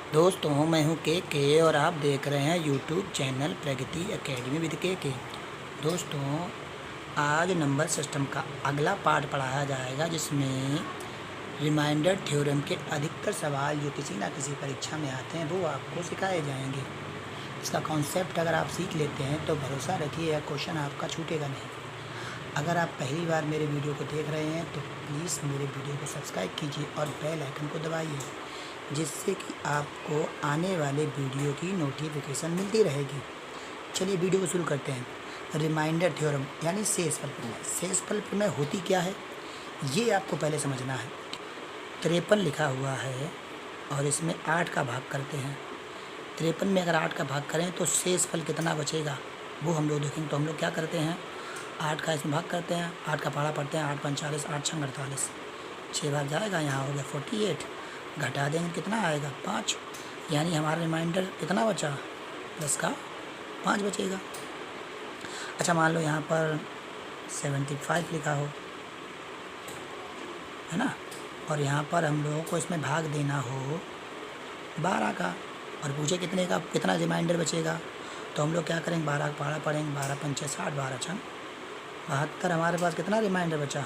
दोस्तों मैं हूं के और आप देख रहे हैं YouTube channel Pragati academy with के। दोस्तों आज नंबर सिस्टम का अगला पार्ट पढ़ाया जाएगा, जिसमें रिमाइंडर थ्योरम के अधिकतर सवाल जो किसी ना किसी परीक्षा में आते हैं वो आपको सिखाए जाएंगे। इसका कॉन्सेप्ट अगर आप सीख लेते हैं तो भरोसा रखिए यह क्वेश्चन आपका छूटेगा नहीं। अगर आप पहली बार मेरे वीडियो को देख रहे हैं तो प्लीज़ मेरे वीडियो को सब्सक्राइब कीजिए और बेल आइकन को दबाइए, जिससे कि आपको आने वाले वीडियो की नोटिफिकेशन मिलती रहेगी। चलिए वीडियो को शुरू करते हैं। रिमाइंडर थ्योरम यानी शेषफल प्रमेय। शेषफल प्रमेय होती क्या है ये आपको पहले समझना है। 53 लिखा हुआ है और इसमें 8 का भाग करते हैं। 53 में अगर 8 का भाग करें तो शेषफल कितना बचेगा वो हम लोग देखेंगे। तो हम लोग क्या करते हैं, 8 का इसमें भाग करते हैं, 8 का पहाड़ा पढ़ते हैं, 8 पंच 40, 8 छंग 48, 6 बार जाएगा, यहाँ हो गया 48। घटा देंगे कितना आएगा 5, यानी हमारा रिमाइंडर कितना बचा, 10 का 5 बचेगा। अच्छा मान लो यहाँ पर 75 लिखा हो, है ना, और यहाँ पर हम लोगों को इसमें भाग देना हो 12 का और पूछे कितने का कितना रिमाइंडर बचेगा। तो हम लोग क्या करेंगे, 12 का पहाड़ा पढ़ेंगे, 12 पंचे 60, 12 छंग 72। हमारे पास कितना रिमाइंडर बचा,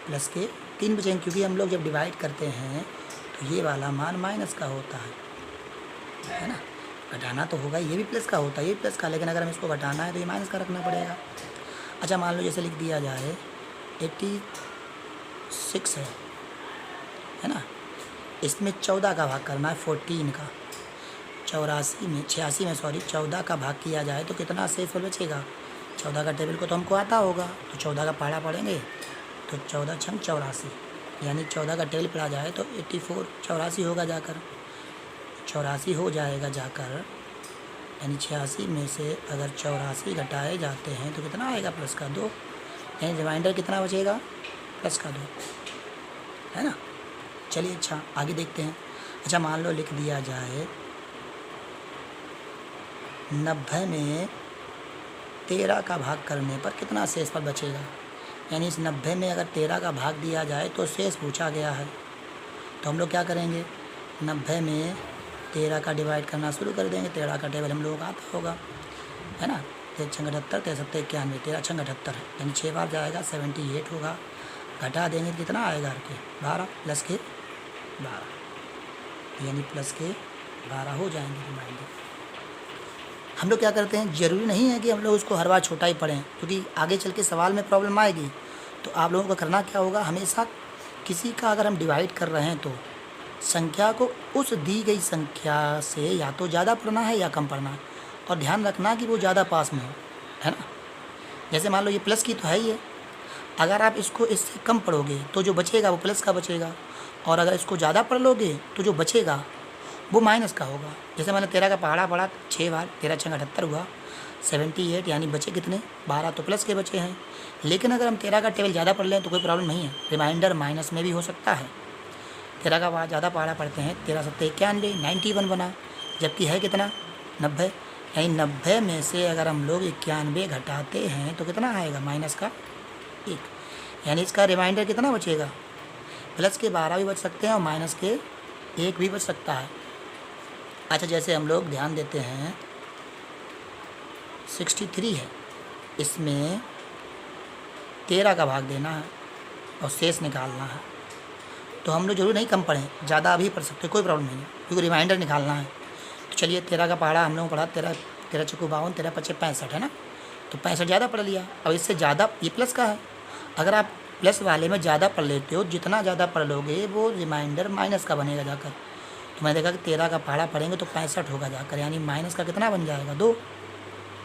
प्लस के 3 बचेंगे, क्योंकि हम लोग जब डिवाइड करते हैं तो ये वाला मान माइनस का होता है ना। घटाना तो होगा, ये भी प्लस का होता है, ये भी प्लस का, लेकिन अगर हम इसको घटाना है तो ये माइनस का रखना पड़ेगा। अच्छा मान लो जैसे लिख दिया जाए 86 है ना, इसमें 14 का भाग करना है 14 का। 86 में 14 का भाग किया जाए तो कितना शेषफल बचेगा। 14 का टेबल को तो हमको आता होगा, तो 14 का पहाड़ा पढ़ेंगे तो 14 छंग 84, यानी 14 का टेबल पढ़ा जाए तो 84 84 होगा जाकर, 84 हो जाएगा जाकर, यानी 86 में से अगर 84 घटाए जाते हैं तो कितना आएगा, प्लस का 2, यानी रिमाइंडर कितना बचेगा, प्लस का 2, है ना। चलिए अच्छा आगे देखते हैं। अच्छा मान लो लिख दिया जाए 90 में 13 का भाग करने पर कितना शेषफल बचेगा, यानी इस 90 में अगर 13 का भाग दिया जाए तो शेष पूछा गया है। तो हम लोग क्या करेंगे, 90 में 13 का डिवाइड करना शुरू कर देंगे। 13 का टेबल हम लोगों का आता होगा, है ना, 13 छंग 78, 13 सत्तर 91, 13 छंग 78, यानी 6 बार जाएगा 78 होगा। घटा देंगे तो कितना आएगा के 12, प्लस के 12, यानी प्लस के 12 हो जाएंगे रिमाइंडर। हम लोग क्या करते हैं, ज़रूरी नहीं है कि हम लोग उसको हर बार छोटा ही पढ़ें, क्योंकि आगे चल के सवाल में प्रॉब्लम आएगी। तो आप लोगों को करना क्या होगा, हमेशा किसी का अगर हम डिवाइड कर रहे हैं तो संख्या को उस दी गई संख्या से या तो ज़्यादा पढ़ना है या कम पढ़ना है, और ध्यान रखना कि वो ज़्यादा पास में हो, है ना। जैसे मान लो ये प्लस की तो है ही है, अगर आप इसको इससे कम पढ़ोगे तो जो बचेगा वो प्लस का बचेगा, और अगर इसको ज़्यादा पढ़ लोगे तो जो बचेगा वो माइनस का होगा। जैसे मैंने 13 का पहाड़ा पढ़ा 6 बार, 13 छंग 78 हुआ 78, यानी बचे कितने 12, तो प्लस के बचे हैं। लेकिन अगर हम 13 का टेबल ज़्यादा पढ़ लें तो कोई प्रॉब्लम नहीं है, रिमाइंडर माइनस में भी हो सकता है। 13 का ज़्यादा पहाड़ा पढ़ते हैं, 13 सत्ते 91, 91 बना, जबकि है कितना 90, यानी 90 में से अगर हम लोग 91 घटाते हैं तो कितना आएगा, माइनस का 1, यानी इसका रिमाइंडर कितना बचेगा, प्लस के 12 भी बच सकते हैं और माइनस के 1 भी बच सकता है। अच्छा जैसे हम लोग ध्यान देते हैं 63 है, इसमें 13 का भाग देना है और शेष निकालना है। तो हम लोग जरूर नहीं कम पढ़ें, ज़्यादा अभी पढ़ सकते, कोई प्रॉब्लम नहीं है, क्योंकि रिमाइंडर निकालना है। तो चलिए 13 का पहाड़ा हम लोग पढ़ा 13 चौको 52, 13 पच्चे 65, है ना, तो 65 ज़्यादा पढ़ लिया। अब इससे ज़्यादा ये प्लस का है, अगर आप प्लस वाले में ज़्यादा पढ़ लेते हो, जितना ज़्यादा पढ़ लोगे वो रिमाइंडर माइनस का बनेगा जाकर। तो मैंने देखा कि 13 का पहाड़ा पढ़ेंगे तो 65 होगा जाकर, यानी माइनस का कितना बन जाएगा 2,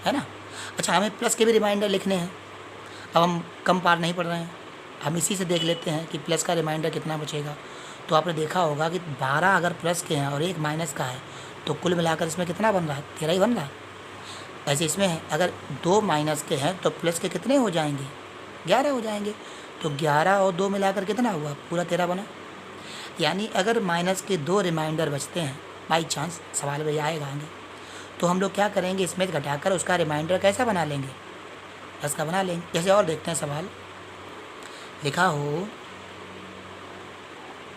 है ना। अच्छा हमें प्लस के भी रिमाइंडर लिखने हैं, अब हम कम पार नहीं पढ़ रहे हैं, हम इसी से देख लेते हैं कि प्लस का रिमाइंडर कितना बचेगा। तो आपने देखा होगा कि 12 अगर प्लस के हैं और 1 माइनस का है तो कुल मिलाकर इसमें कितना बन रहा है, 13 ही बन रहा है। ऐसे इसमें है अगर 2 माइनस के हैं तो प्लस के कितने हो जाएंगे, 11 हो जाएंगे। तो 11 और 2 मिलाकर कितना हुआ, पूरा 13 बना। यानी अगर माइनस के 2 रिमाइंडर बचते हैं, बाई चांस सवाल में आएगा आगे, तो हम लोग क्या करेंगे, इसमें घटाकर उसका रिमाइंडर कैसा बना लेंगे, 10 का बना लेंगे। जैसे और देखते हैं सवाल लिखा हो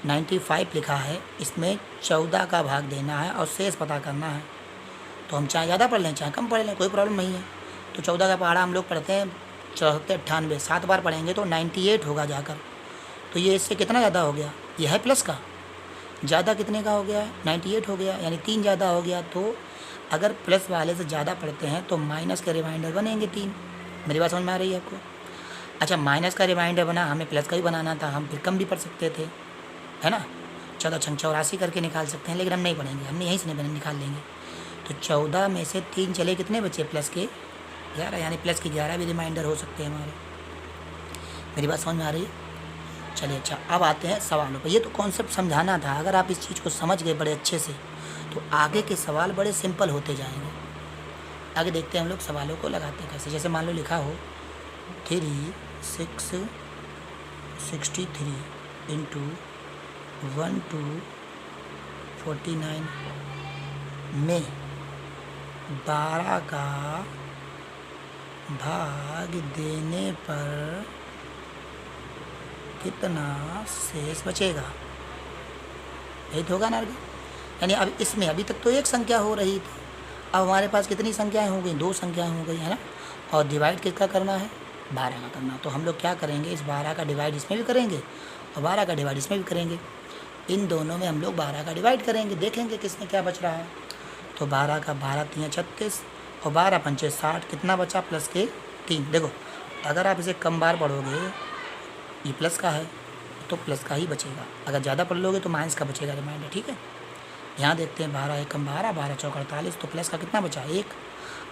95 लिखा है, इसमें 14 का भाग देना है और शेष पता करना है। तो हम चाहे ज़्यादा पढ़ लें चाहे कम पढ़ लें, कोई प्रॉब्लम नहीं है। तो 14 का पहाड़ा हम लोग पढ़ते हैं 74 98, 7 बार पढ़ेंगे तो 98 होगा जाकर। तो ये इससे कितना ज़्यादा हो गया, ये है प्लस का, ज़्यादा कितने का हो गया, 98 हो गया, यानी 3 ज़्यादा हो गया। तो अगर प्लस वाले से ज़्यादा पढ़ते हैं तो माइनस के रिमाइंडर बनेंगे 3। मेरी बात समझ में आ रही है आपको? अच्छा, माइनस का रिमाइंडर बना, हमें प्लस का ही बनाना था, हम फिर कम भी पढ़ सकते थे, है ना। 14 छंग 84 करके निकाल सकते हैं, लेकिन हम नहीं पढ़ेंगे, हमने यहीं से निकाल लेंगे। तो 14 में से 3 चले, कितने बचे प्लस के 11, यानी प्लस के 11 भी रिमाइंडर हो सकते हैं हमारे। मेरी बात समझ में आ रही है? चलिए, अच्छा अब आते हैं सवालों पर। ये तो कॉन्सेप्ट समझाना था, अगर आप इस चीज़ को समझ गए बड़े अच्छे से तो आगे के सवाल बड़े सिंपल होते जाएंगे। आगे देखते हैं हम लोग सवालों को लगाते कैसे। जैसे मान लो लिखा हो 3663 इंटू 1249 में 12 का भाग देने पर कितना शेष बचेगा। यही तो होगा ना। यानी अब इसमें अभी तक तो एक संख्या हो रही थी, अब हमारे पास कितनी संख्याएं हो गई, 2 संख्याएं हो गई, है ना। और डिवाइड किसका करना है, 12 का करना। तो हम लोग क्या करेंगे, इस 12 का डिवाइड इसमें भी करेंगे और 12 का डिवाइड इसमें भी करेंगे। इन दोनों में हम लोग 12 का डिवाइड करेंगे, देखेंगे किसमें क्या बच रहा है। तो 12 का 12 3 36 और 12 पंचे 60, कितना बचा प्लस के 3। देखो अगर आप इसे कम बार पढ़ोगे, ये प्लस का है तो प्लस का ही बचेगा, अगर ज़्यादा पढ़ लोगे तो माइनस का बचेगा रिमाइंडर, ठीक है। यहाँ देखते हैं 12 एकम 12, 12 चौक 48, तो प्लस का कितना बचा 1।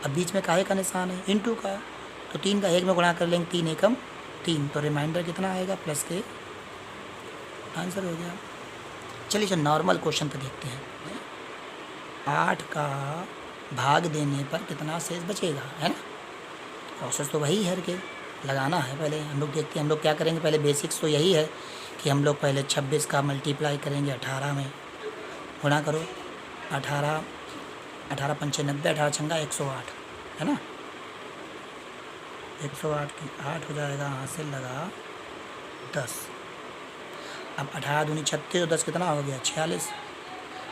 अब बीच में काहे का निशान है, इंटू का, तो 3 का 1 में गुणा कर लेंगे, 3 एकम 3, तो रिमाइंडर कितना आएगा प्लस के, आंसर हो गया। चलिए जो नॉर्मल क्वेश्चन पे देखते हैं, 8 का भाग देने पर कितना शेष बचेगा, है ना। प्रोसेस तो वही है कि लगाना है। पहले हम लोग देखते हैं हम लोग क्या करेंगे, पहले बेसिक्स तो यही है कि हम लोग पहले 26 का मल्टीप्लाई करेंगे 18 में, गुणा करो 18 18 पंचे 90, 18 छंगा 108, है ना। 108 की 8 हो जाएगा, यहाँ से लगा 10। अब 18 दूनी 36 और 10 कितना हो गया 46,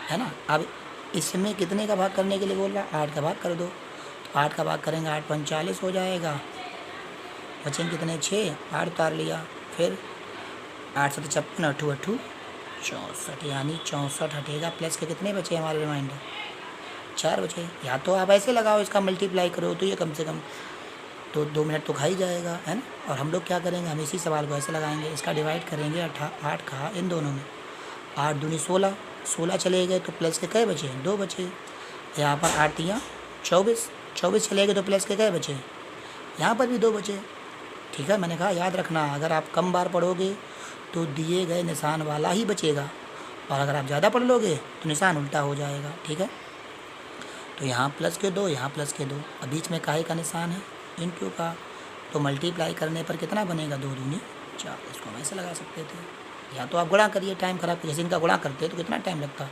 है ना। अब इसमें कितने का भाग करने के लिए बोल रहा, 8 का भाग कर दो। तो 8 का भाग करेंगे 8 पंच 40 हो जाएगा, बचेंगे कितने 6, 8 उतार लिया, फिर 8 7 56 8 8 64, यानी 64 हटेगा, प्लस के कितने बचे हमारे रिमाइंडर 4 बचे। या तो आप ऐसे लगाओ, इसका मल्टीप्लाई करो तो ये कम से कम तो 2 मिनट तो खा ही जाएगा, है ना। और हम लोग क्या करेंगे, हम इसी सवाल को ऐसे लगाएंगे, इसका डिवाइड करेंगे 8 का इन दोनों में, 8 दूनी 16, 16 चले गए तो प्लस के कई बचे 2 बचे। यहाँ पर 8 तियाँ 24, 24 चले गए तो प्लस के कई बचे, यहाँ पर भी 2 बचे, ठीक है। मैंने कहा याद रखना, अगर आप कम बार पढ़ोगे तो दिए गए निशान वाला ही बचेगा, और अगर आप ज़्यादा पढ़ लोगे तो निशान उल्टा हो जाएगा, ठीक है। तो यहाँ प्लस के 2, यहाँ प्लस के 2, अब बीच में काहे का निशान है, इनटू का, तो मल्टीप्लाई करने पर कितना बनेगा 2 दूनी 4। इसको हम ऐसे लगा सकते थे, या तो आप गुणा करिए, टाइम खराब, जैसे इनका गुणा करते तो कितना टाइम लगता,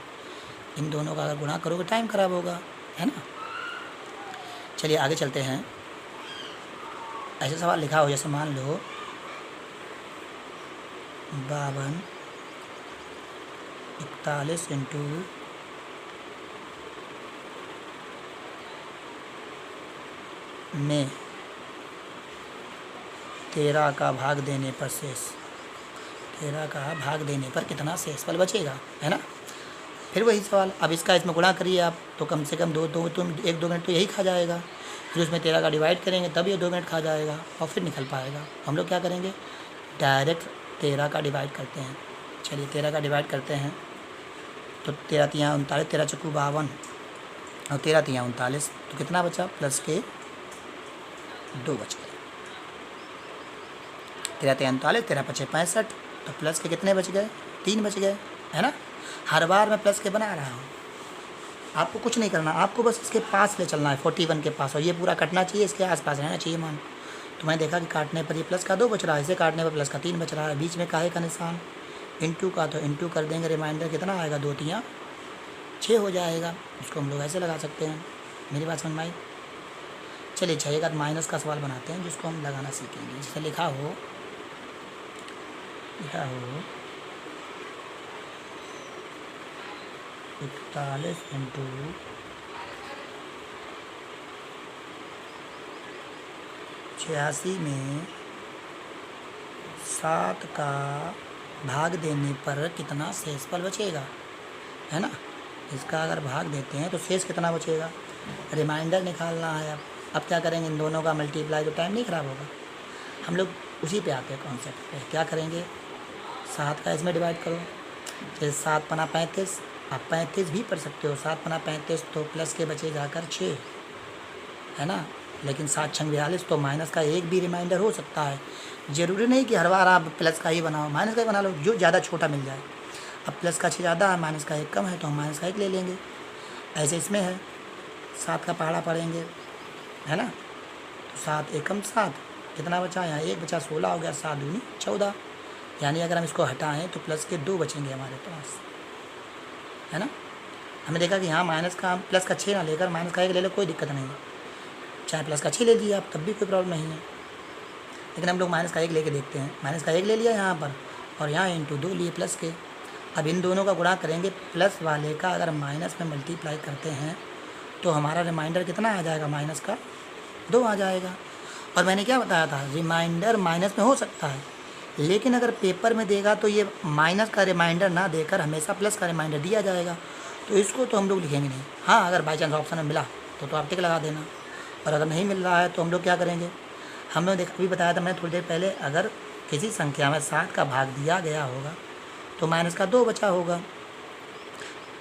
इन दोनों का अगर गुणा करोगे टाइम खराब होगा, है ना। चलिए आगे चलते हैं। ऐसे सवाल लिखा हो, जैसे मान लो 52 41 इंटू में 13 का भाग देने पर शेष, 13 का भाग देने पर कितना शेषफल बचेगा, है ना। फिर वही सवाल, अब इसका इसमें गुणा करिए आप, तो कम से कम 1-2 मिनट तो यही खा जाएगा। फिर उसमें 13 का डिवाइड करेंगे तब ये 2 मिनट खा जाएगा और फिर निकल पाएगा। हम लोग क्या करेंगे, डायरेक्ट 13 का डिवाइड करते हैं। चलिए 13 का डिवाइड करते हैं, तो 13 तियाँ 39, 13 चक्कू 52 और 13 तियाँ 39, तो कितना बचा, प्लस के 2 बच गए। 13 तियाँ 39, 13 पचे 65, तो प्लस के कितने बच गए, 3 बच गए, है ना। हर बार मैं प्लस के बना रहा हूँ, आपको कुछ नहीं करना, आपको बस इसके पास ले चलना है 41 के पास, और ये पूरा कटना चाहिए, इसके आसपास रहना चाहिए मान। तो मैं देखा कि काटने पर ये प्लस का 2 बच रहा है, इसे काटने पर प्लस का 3 बच रहा है, बीच में काहे का निशान इंटू का, तो इंटू कर देंगे, रिमाइंडर कितना आएगा 2 तियाँ 6 हो जाएगा। इसको हम लोग ऐसे लगा सकते हैं, मेरी बात समझ में आई। चलिए 6 के बाद माइनस का सवाल बनाते हैं, जिसको हम लगाना सीखेंगे। जैसे लिखा हो 41 इंटू 86 में 7 का भाग देने पर कितना शेषफल बचेगा, है ना। इसका अगर भाग देते हैं तो शेष कितना बचेगा, रिमाइंडर निकालना है। अब क्या करेंगे, इन दोनों का मल्टीप्लाई, तो टाइम नहीं ख़राब होगा। हम लोग उसी पे आते हैं कॉन्सेप्ट पे। क्या करेंगे, 7 का इसमें डिवाइड करो, जैसे 7 पना 35, आप 35 भी पढ़ सकते हो, 7 पना 35, तो प्लस के बचे जाकर 6, है ना। लेकिन 7 छंग 42, तो माइनस का एक भी रिमाइंडर हो सकता है। ज़रूरी नहीं कि हर बार आप प्लस का ही बनाओ, माइनस का ही बना लो, जो ज़्यादा छोटा मिल जाए। अब प्लस का 6 ज़्यादा है, माइनस का 1 कम है, तो हम माइनस का 1 ले लेंगे। ऐसे इसमें है, 7 का पहाड़ा पढ़ेंगे, है ना। तो 7 एकम 7, कितना बचा, यहाँ 1 बचा, 16 हो गया, 7 दूनी 14। यानी अगर हम इसको हटाएं तो प्लस के 2 बचेंगे हमारे पास, है ना। हमने देखा कि यहाँ माइनस का, प्लस का 6 ना लेकर माइनस का 1 ले लो, कोई दिक्कत नहीं है। चाहे प्लस का 6 ले लिया आप, तब भी कोई प्रॉब्लम नहीं है। लेकिन हम लोग माइनस का 1 लेके देखते हैं। माइनस का 1 ले लिया यहाँ पर, और यहाँ इंटू 2 लिए प्लस के। अब इन दोनों का गुणा करेंगे, प्लस वाले का अगर माइनस में मल्टीप्लाई करते हैं तो हमारा रिमाइंडर कितना आ जाएगा, माइनस का 2 आ जाएगा। और मैंने क्या बताया था, रिमाइंडर माइनस में हो सकता है, लेकिन अगर पेपर में देगा तो ये माइनस का रिमाइंडर ना देकर हमेशा प्लस का रिमाइंडर दिया जाएगा, तो इसको तो हम लोग लिखेंगे नहीं। हाँ, अगर बाई चांस ऑप्शन में मिला तो आप टिक लगा देना, और अगर नहीं मिल रहा है तो हम लोग क्या करेंगे, हमने देखा, अभी बताया था मैंने थोड़ी देर पहले, अगर किसी संख्या में 7 का भाग दिया गया होगा तो माइनस का 2 बचा होगा।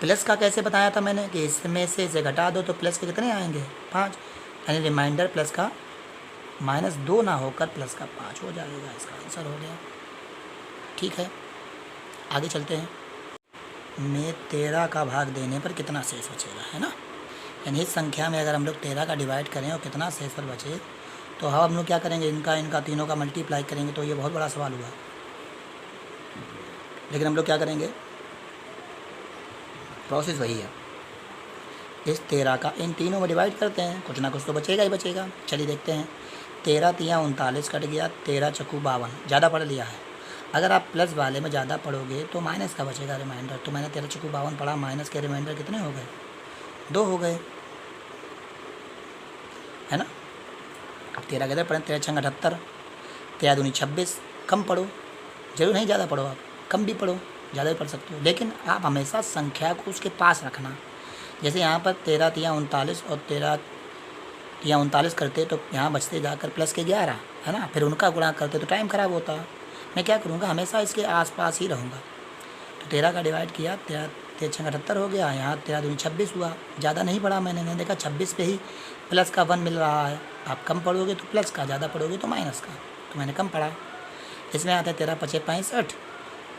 प्लस का कैसे बताया था मैंने, कि इसमें से इसे घटा दो तो प्लस के कितने आएंगे, 5, यानी रिमाइंडर प्लस का -2 ना होकर प्लस का 5 हो जाएगा। इसका आंसर हो गया। ठीक है, आगे चलते हैं। में 13 का भाग देने पर कितना शेष बचेगा, है ना। यानी इस संख्या में अगर हम लोग 13 का डिवाइड करें और कितना शेषफल बचे, तो हम लोग क्या करेंगे, इनका तीनों का मल्टीप्लाई करेंगे, तो ये बहुत बड़ा सवाल हुआ। लेकिन हम लोग क्या करेंगे, प्रोसेस वही है, इस 13 का इन तीनों में डिवाइड करते हैं, कुछ ना कुछ तो बचेगा ही बचेगा। चलिए देखते हैं। 13 तियाँ 39 कट गया, 13 चक्कू 52, ज़्यादा पढ़ लिया है। अगर आप प्लस वाले में ज़्यादा पढ़ोगे तो माइनस का बचेगा रिमाइंडर। तो मैंने 13 चक्कू 52 पढ़ा, माइनस के रिमाइंडर कितने हो गए, 2 हो गए, है ना। अब 13 किधर पढ़ें, 13 छंग 78, 13 दूनी 26। कम पढ़ो, जरूर नहीं ज़्यादा पढ़ो, आप कम भी पढ़ो, ज़्यादा भी पढ़ सकते हो, लेकिन आप हमेशा संख्या को उसके पास रखना। जैसे यहाँ पर 13 तियाँ 39 और 13 तियाँ 39 करते तो यहाँ बचते जाकर प्लस के 11, है ना। फिर उनका गुणा करते तो टाइम ख़राब होता। मैं क्या करूँगा, हमेशा इसके आसपास ही रहूँगा। तो 13 का डिवाइड किया, 13 छंग 78 हो गया, यहाँ 13 दूनी 26 हुआ। ज़्यादा नहीं पढ़ा मैंने देखा 26 पे ही प्लस का 1 मिल रहा है। आप कम पढ़ोगे तो प्लस का, ज़्यादा पढ़ोगे तो माइनस का, तो मैंने कम पढ़ा। इसमें आता है 13 पचे 65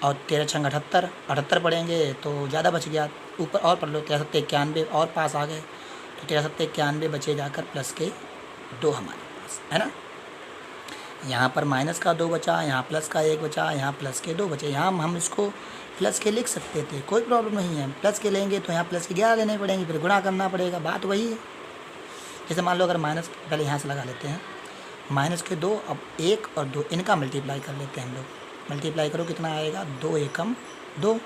और 13 छंग 78, 78 पढ़ेंगे तो ज़्यादा बच गया। ऊपर और पढ़ लो, 13 सत्ते 91 और पास आ गए, तो 13 सत्ते 91 बचे जाकर प्लस के 2 हमारे पास, है ना। यहाँ पर माइनस का 2 बचा, यहाँ प्लस का 1 बचा, यहाँ प्लस के 2 बचे। यहाँ हम इसको प्लस के लिख सकते थे, कोई प्रॉब्लम नहीं है। प्लस के लेंगे तो यहाँ प्लस के 11 लेने पड़ेंगे, फिर गुणा करना पड़ेगा, बात वही है। जैसे मान लो अगर माइनस, पहले यहाँ से लगा लेते हैं, माइनस के 2, अब 1 और 2 इनका मल्टीप्लाई कर लेते हैं हम लोग। मल्टीप्लाई करो, कितना आएगा, 2 एकम 2,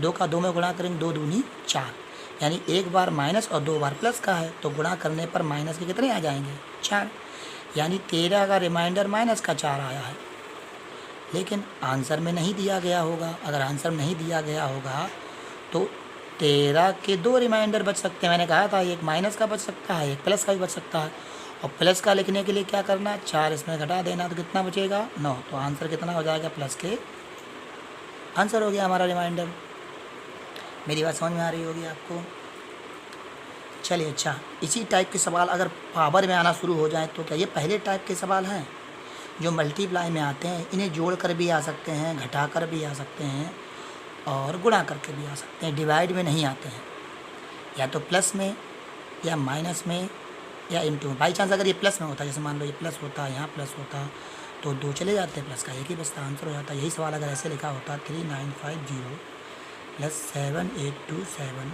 2 का 2 में गुणा करेंगे, 2 दूनी 4, यानी एक बार माइनस और 2 बार प्लस का है, तो गुणा करने पर माइनस के कितने आ जाएंगे, 4। यानी 13 का रिमाइंडर माइनस का 4 आया है। लेकिन आंसर में नहीं दिया गया होगा। अगर आंसर में नहीं दिया गया होगा तो 13 के 2 रिमाइंडर बच सकते हैं। मैंने कहा था एक माइनस का बच सकता है, एक प्लस का भी बच सकता है। और प्लस का लिखने के लिए क्या करना, 4 इसमें घटा देना, तो कितना बचेगा, 9। तो आंसर कितना हो जाएगा, प्लस के आंसर हो गया हमारा रिमाइंडर। मेरी बात समझ में आ रही होगी आपको। चलिए, अच्छा, इसी टाइप के सवाल अगर पावर में आना शुरू हो जाए तो क्या ये पहले टाइप के सवाल हैं जो मल्टीप्लाई में आते हैं? इन्हें जोड़ कर भी आ सकते हैं, घटा कर भी आ सकते हैं और गुणा करके भी आ सकते हैं। डिवाइड में नहीं आते हैं, या तो प्लस में या माइनस में या इंटू में। बाई चांस अगर ये प्लस में होता, जैसे मान लो ये प्लस होता, यहाँ प्लस होता, तो 2 चले जाते, प्लस का 1 ही बचता, आंसर हो जाता। यही सवाल अगर ऐसे लिखा होता 3950 + 7827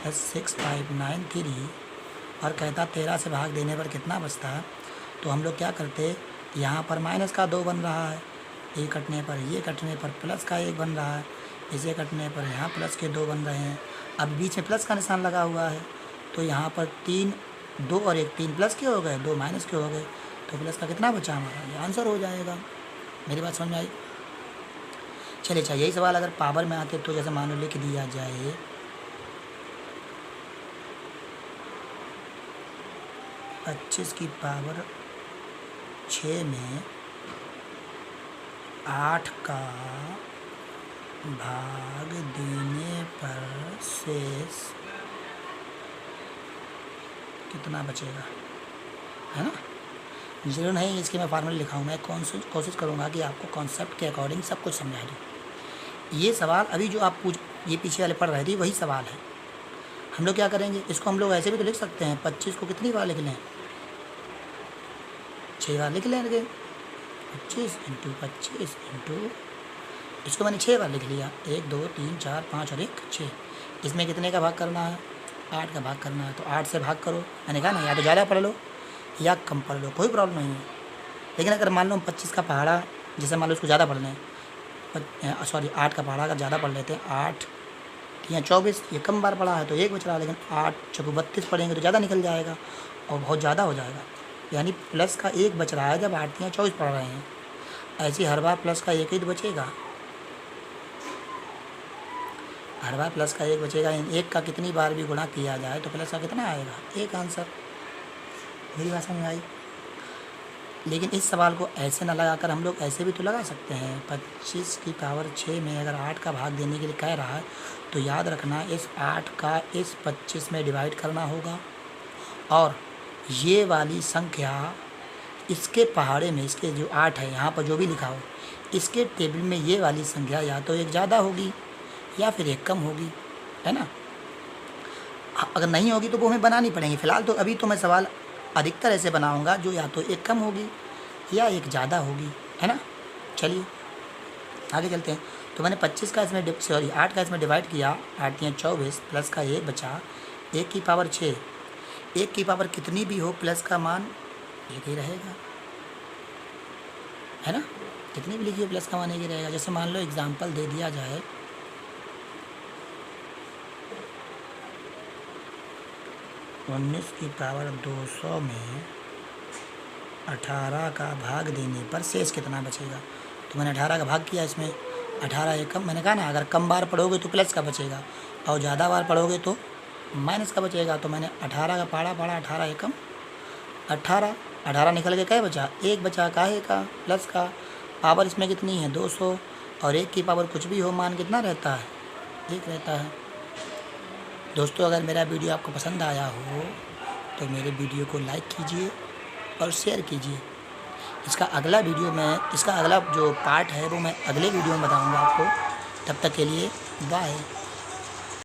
+ 6593 और कहता 13 से भाग देने पर कितना बचता है, तो हम लोग क्या करते, यहाँ पर माइनस का 2 बन रहा है, ये कटने पर प्लस का 1 बन रहा है, इसे कटने पर यहाँ प्लस के 2 बन रहे हैं। अब बीच में प्लस का निशान लगा हुआ है, तो यहाँ पर 3 2 और 1 3 प्लस के हो गए, 2 माइनस के हो गए, तो प्लस का कितना बचा हमारा, ये आंसर हो जाएगा। मेरी बात समझ में आई? चलिए अच्छा, यही सवाल अगर पावर में आते तो जैसे मान लो लिख दिया जाए 25 की पावर 6 में 8 का भाग देने पर शेष कितना बचेगा, है ना। जरूर नहीं इसके मैं फार्मूला लिखा हूँ, मैं कोशिश करूँगा कि आपको कॉन्सेप्ट के अकॉर्डिंग सब कुछ समझा दूँ। ये सवाल अभी जो आप ये पीछे वाले पढ़ रहे थे वही सवाल है। हम लोग क्या करेंगे, इसको हम लोग ऐसे भी तो लिख सकते हैं, 25 को कितनी बार लिख लें, 6 बार लिख लेंगे, 25 इंटू 25 इंटू, इसको मैंने 6 बार लिख लिया, 1 2 3 4 5 और 1 6। इसमें कितने का भाग करना है, 8 का भाग करना है, तो 8 से भाग करो। मैंने कहा ना, या तो ज़्यादा पढ़ लो या कम पढ़ लो, कोई प्रॉब्लम नहीं है। लेकिन अगर मान लो हम 25 का पहाड़ा, जैसे मान लो उसको ज़्यादा पढ़ लें, 8 का पहाड़ा अगर ज़्यादा पढ़ लेते हैं, 8 या 24, ये कम बार पढ़ा है तो 1 बच रहा है, लेकिन 8 चौको 32 पढ़ेंगे तो ज़्यादा निकल जाएगा और बहुत ज़्यादा हो जाएगा, यानी प्लस का 1 बच रहा है जब 8 या 24 पढ़ रहे हैं। ऐसे ही हर बार प्लस का 1 ही तो बचेगा, हर बार प्लस का 1 बचेगा। 1 का कितनी बार भी गुणा किया जाए तो प्लस का कितना आएगा, 1 आंसर। मेरी बात समझ में आई? लेकिन इस सवाल को ऐसे ना लगाकर हम लोग ऐसे भी तो लगा सकते हैं। 25 की पावर 6 में अगर 8 का भाग देने के लिए कह रहा है तो याद रखना इस 8 का इस 25 में डिवाइड करना होगा, और ये वाली संख्या इसके पहाड़े में, इसके जो 8 है यहाँ पर जो भी लिखा हो, इसके टेबल में ये वाली संख्या या तो एक ज़्यादा होगी या फिर एक कम होगी, है ना। अगर नहीं होगी तो वो हमें बनानी पड़ेंगी। फ़िलहाल तो अभी तो मैं सवाल अधिकतर ऐसे बनाऊंगा जो या तो एक कम होगी या एक ज़्यादा होगी, है ना। चलिए आगे चलते हैं। तो मैंने 25 का इसमें 8 का इसमें डिवाइड किया, 8 या 24 प्लस का 1 बचा, 1 की पावर 6। 1 की पावर कितनी भी हो प्लस का मान 1 ही रहेगा, है ना। कितनी भी लिखिए प्लस का मान 1 ही रहेगा। जैसे मान लो एग्जाम्पल दे दिया जाए, 19 की पावर 200 में 18 का भाग देने पर शेष कितना बचेगा। तो मैंने 18 का भाग किया, इसमें 18 एक कम, मैंने कहा ना अगर कम बार पढ़ोगे तो प्लस का बचेगा और ज़्यादा बार पढ़ोगे तो माइनस का बचेगा। तो मैंने 18 का पढ़ा 18 एकम 18 निकल के क्या बचा, 1 बचा, काहे का, प्लस का। पावर इसमें कितनी है 200, और 1 की पावर कुछ भी हो मान कितना रहता है, 1 रहता है। दोस्तों अगर मेरा वीडियो आपको पसंद आया हो तो मेरे वीडियो को लाइक कीजिए और शेयर कीजिए। इसका अगला जो पार्ट है वो मैं अगले वीडियो में बताऊंगा आपको। तब तक के लिए बाय।